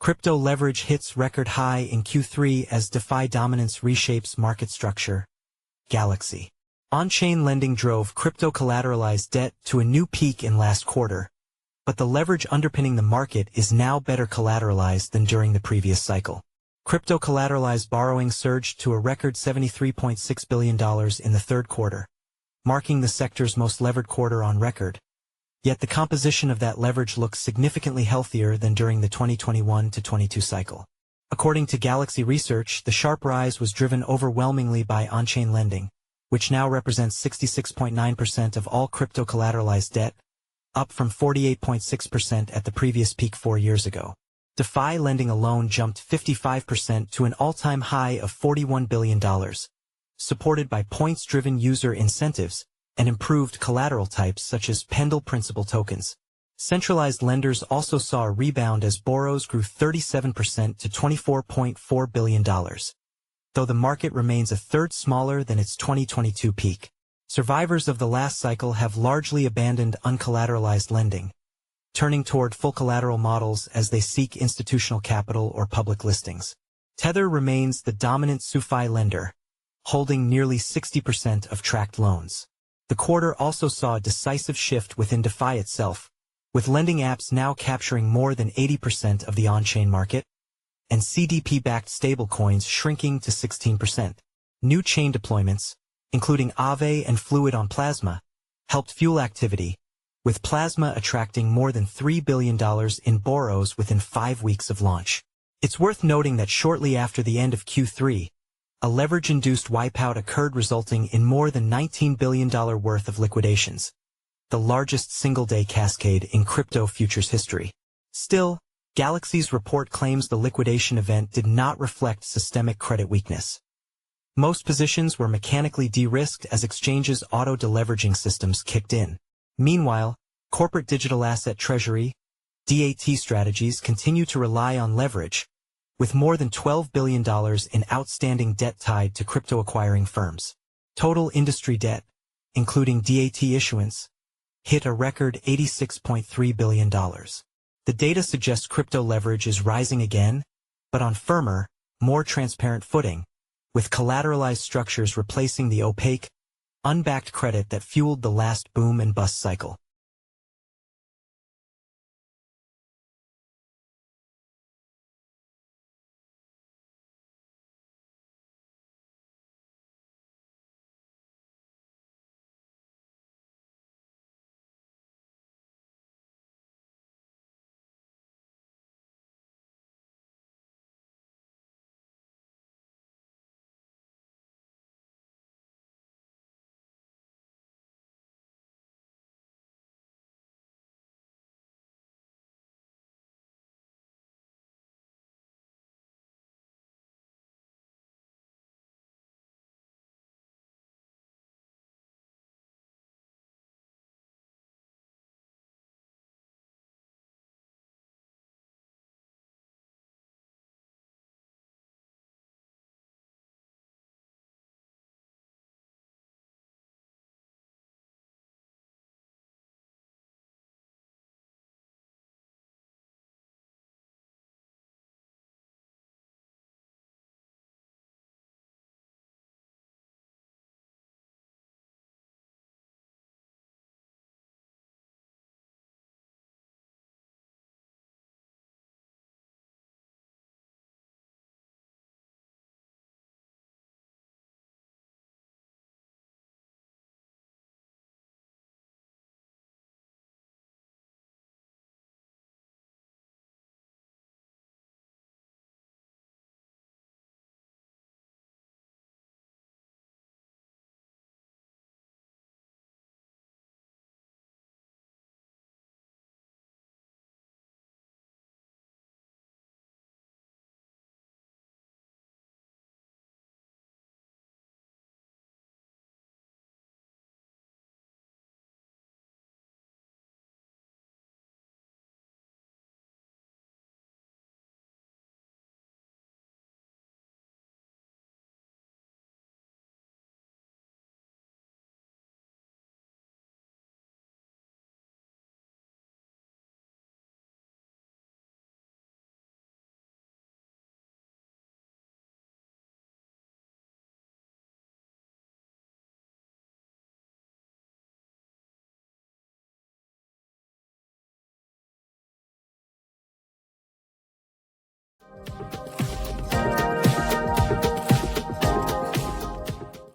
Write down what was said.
Crypto leverage hits record high in Q3 as DeFi dominance reshapes market structure. Galaxy. On-chain lending drove crypto-collateralized debt to a new peak in last quarter, but the leverage underpinning the market is now better collateralized than during the previous cycle. Crypto-collateralized borrowing surged to a record $73.6 billion in the third quarter, marking the sector's most levered quarter on record. Yet the composition of that leverage looks significantly healthier than during the 2021-22 cycle. According to Galaxy Research, the sharp rise was driven overwhelmingly by on-chain lending, which now represents 66.9% of all crypto-collateralized debt, up from 48.6% at the previous peak 4 years ago. DeFi lending alone jumped 55% to an all-time high of $41 billion, supported by points-driven user incentives and improved collateral types such as Pendle Principal Tokens. Centralized lenders also saw a rebound as borrows grew 37% to $24.4 billion. Though the market remains a third smaller than its 2022 peak, survivors of the last cycle have largely abandoned uncollateralized lending, turning toward full collateral models as they seek institutional capital or public listings. Tether remains the dominant SuFi lender, holding nearly 60% of tracked loans. The quarter also saw a decisive shift within DeFi itself, with lending apps now capturing more than 80% of the on-chain market, and CDP-backed stablecoins shrinking to 16%. New chain deployments, including Aave and Fluid on Plasma, helped fuel activity, with Plasma attracting more than $3 billion in borrows within 5 weeks of launch. It's worth noting that shortly after the end of Q3, a leverage-induced wipeout occurred resulting in more than $19 billion worth of liquidations, the largest single-day cascade in crypto futures history. Still, Galaxy's report claims the liquidation event did not reflect systemic credit weakness. Most positions were mechanically de-risked as exchanges' auto-deleveraging systems kicked in. Meanwhile, corporate digital asset treasury, DAT strategies continue to rely on leverage, with more than $12 billion in outstanding debt tied to crypto acquiring firms. Total industry debt, including DAT issuance, hit a record $86.3 billion. The data suggests crypto leverage is rising again, but on firmer, more transparent footing, with collateralized structures replacing the opaque, unbacked credit that fueled the last boom and bust cycle.